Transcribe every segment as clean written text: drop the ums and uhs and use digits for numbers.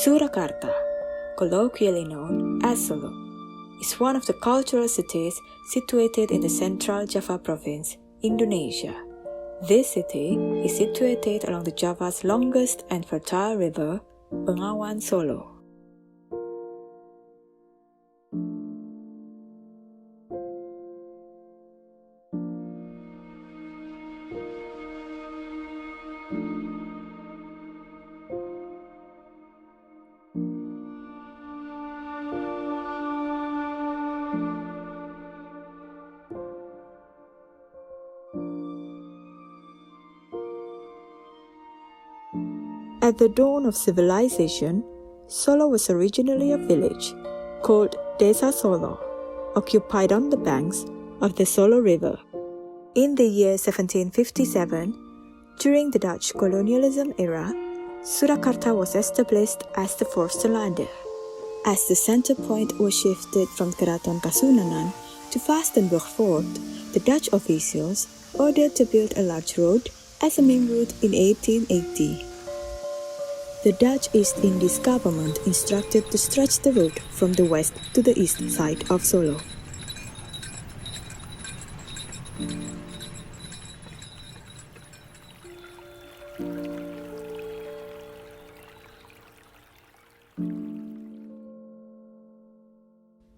Surakarta, colloquially known as Solo, is one of the cultural cities situated in the central Java province, Indonesia. This city is situated along the Java's longest and fertile river, Bengawan Solo. At the dawn of civilization, Solo was originally a village called Desa Solo, occupied on the banks of the Solo River. In the year 1757, during the Dutch colonialism era, Surakarta was established as the Vorstenlander. As the center point was shifted from Keraton Kasunanan to Vastenburg Fort, the Dutch officials ordered to build a large road as a main route in 1880. The Dutch East Indies government instructed to stretch the road from the west to the east side of Solo.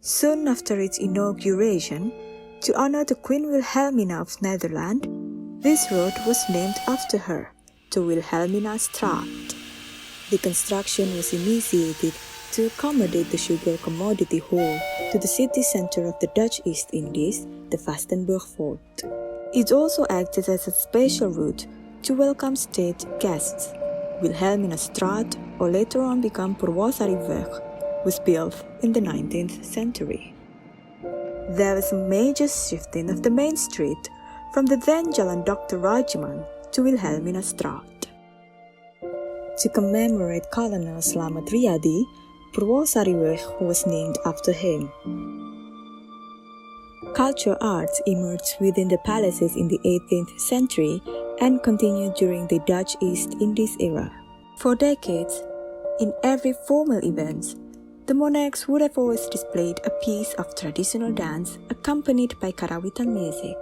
Soon after its inauguration, to honor the Queen Wilhelmina of Netherlands, this road was named after her, to Wilhelminastraat. The construction was initiated to accommodate the sugar commodity haul to the city center of the Dutch East Indies, the Vastenburg Fort. It also acted as a special route to welcome state guests. Wilhelminastraat, or later on become Purwosariweg, was built in the 19th century. There was a major shifting of the main street from the then Jalan Dr. Rajiman to Wilhelminastraat. To commemorate Colonel Slamet Riyadi, Purwosariweg was named after him. Cultural arts emerged within the palaces in the 18th century and continued during the Dutch East Indies era. For decades, in every formal event, the monarchs would have always displayed a piece of traditional dance accompanied by karawitan music.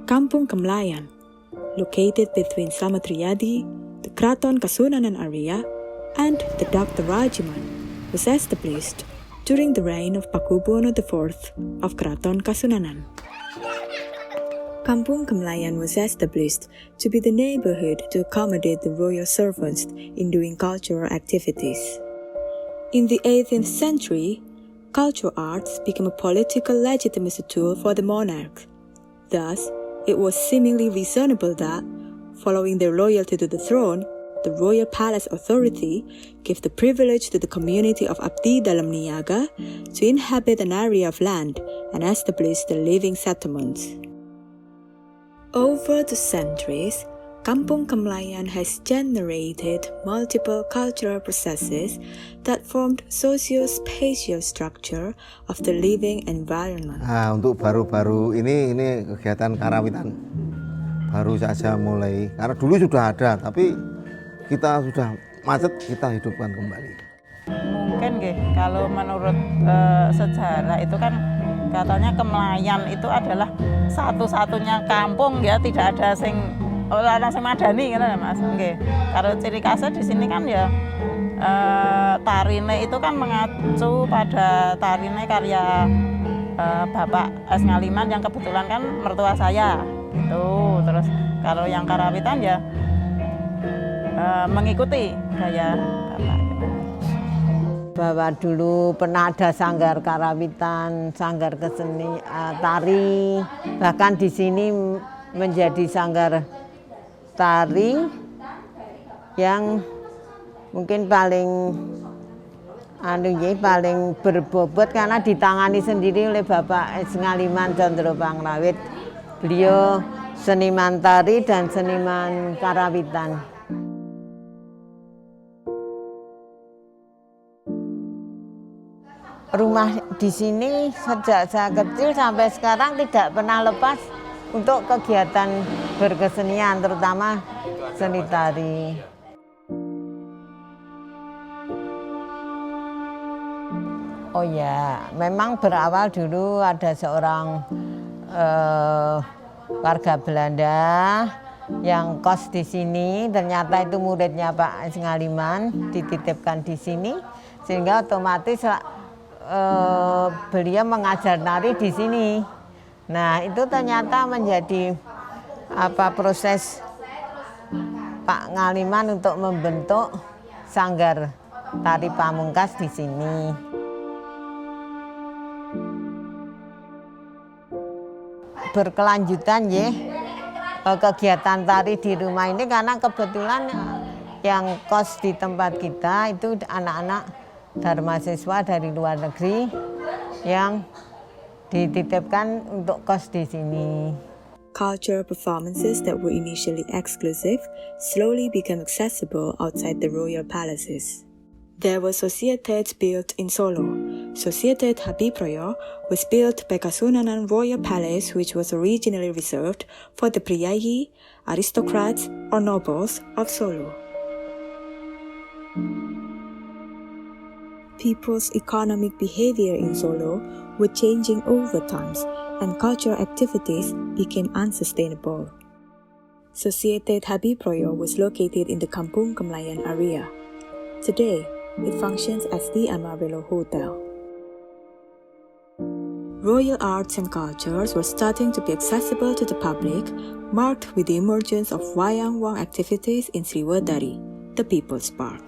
Kampung Kemlayan, located between Slamet Riyadi, the Keraton Kasunanan area, and the Dr. Rajiman, was established during the reign of Pakubuwono IV of Keraton Kasunanan. Kampung Kemlayan was established to be the neighborhood to accommodate the royal servants in doing cultural activities. In the 18th century, cultural arts became a political legitimacy tool for the monarch. Thus, it was seemingly reasonable that, following their loyalty to the throne, the royal palace authority gave the privilege to the community of Abdi Dalam Niaga to inhabit an area of land and establish the living settlements. Over the centuries, Kampung Kemlayan has generated multiple cultural processes that formed socio-spatial structure of the living environment. Untuk baru-baru ini kegiatan karawitan baru saja mulai, karena dulu sudah ada, tapi kita sudah macet, kita hidupkan kembali. Mungkin kalau menurut sejarah itu kan katanya Kemlayan itu adalah satu-satunya kampung ya, tidak ada orang sing madani gitu Mas. Nggih. Kalau ciri khasnya di sini kan ya tarine itu kan mengacu pada tarine karya Bapak S. Ngaliman yang kebetulan kan mertua saya gitu. Terus kalau yang karawitan ya mengikuti gaya Bapak gitu. Bahwa dulu pernah ada sanggar karawitan, sanggar keseni tari, bahkan di sini menjadi sanggar tari yang mungkin paling berbobot karena ditangani sendiri oleh Bapak S. Ngaliman Condro Pangrawit. Beliau seniman tari dan seniman karawitan. Rumah di sini sejak saya kecil sampai sekarang tidak pernah lepas untuk kegiatan berkesenian, terutama seni tari. Oh ya, memang berawal dulu ada seorang warga Belanda yang kos di sini. Ternyata itu muridnya Pak Singaliman, dititipkan di sini, sehingga otomatis beliau mengajar nari di sini. Nah, itu ternyata menjadi proses Pak Ngaliman untuk membentuk sanggar tari pamungkas di sini. Berkelanjutan ya kegiatan tari di rumah ini, karena kebetulan yang kos di tempat kita itu anak-anak mahasiswa dari luar negeri yang dititipkan untuk kos di sini. Cultural performances that were initially exclusive slowly became accessible outside the royal palaces. There were societies built in Solo. Societet Habibroyo was built by Kasunanan Royal Palace, which was originally reserved for the priyayi, aristocrats, or nobles of Solo. People's economic behavior in Solo were changing over time, and cultural activities became unsustainable. Societet Habibroyo was located in the Kampung Kemlayan area. Today, it functions as the Amarillo Hotel. Royal arts and cultures were starting to be accessible to the public, marked with the emergence of Wayang Wong activities in Sriwadari, the People's Park.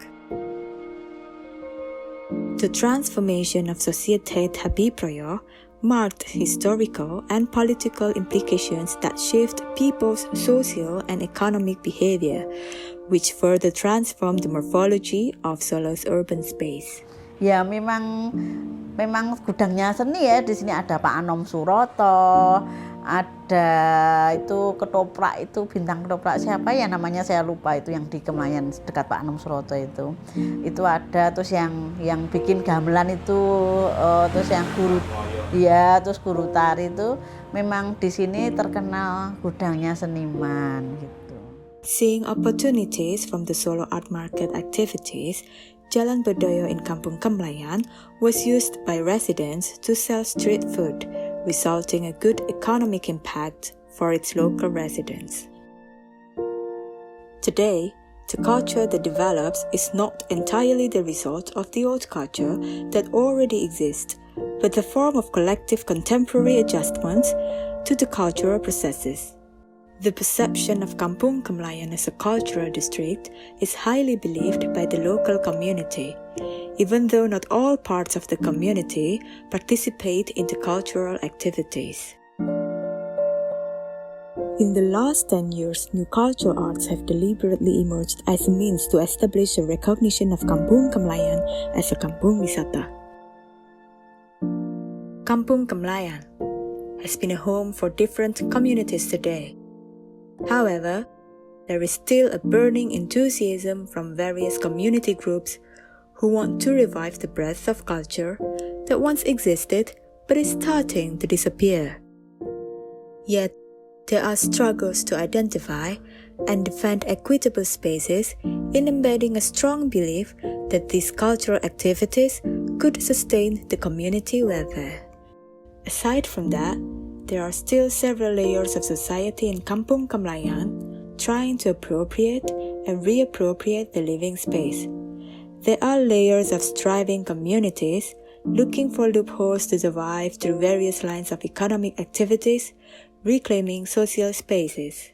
The transformation of Societet Habibroyo marked historical and political implications that shift people's social and economic behavior, which further transformed the morphology of Solo's urban space. Ya memang gudangnya seni ya, di sini ada Pak Anom Suroto, ada itu ketoprak, itu bintang ketoprak siapa ya namanya saya lupa, itu yang di Kemlayan dekat Pak Anom Suroto itu ada. Terus yang bikin gamelan itu terus yang guru ya, terus guru tari itu memang di sini terkenal gudangnya seniman gitu. Seeing opportunities from the Solo art market activities, Jalan Bedoyo in Kampung Kemlayan was used by residents to sell street food, resulting a good economic impact for its local residents. Today, the culture that develops is not entirely the result of the old culture that already exists, but the form of collective contemporary adjustments to the cultural processes. The perception of Kampung Kemlayan as a cultural district is highly believed by the local community, even though not all parts of the community participate in the cultural activities. In the last 10 years, new cultural arts have deliberately emerged as a means to establish a recognition of Kampung Kemlayan as a kampung wisata. Kampung Kemlayan has been a home for different communities today. However, there is still a burning enthusiasm from various community groups who want to revive the breadth of culture that once existed but is starting to disappear. Yet, there are struggles to identify and defend equitable spaces in embedding a strong belief that these cultural activities could sustain the community welfare. Aside from that, there are still several layers of society in Kampung Kemlayan trying to appropriate and reappropriate the living space. There are layers of striving communities looking for loopholes to survive through various lines of economic activities, reclaiming social spaces.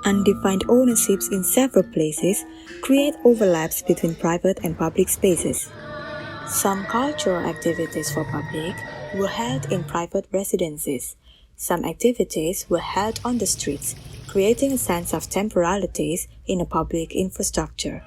Undefined ownerships in several places create overlaps between private and public spaces. Some cultural activities for public were held in private residences. Some activities were held on the streets, creating a sense of temporalities in a public infrastructure.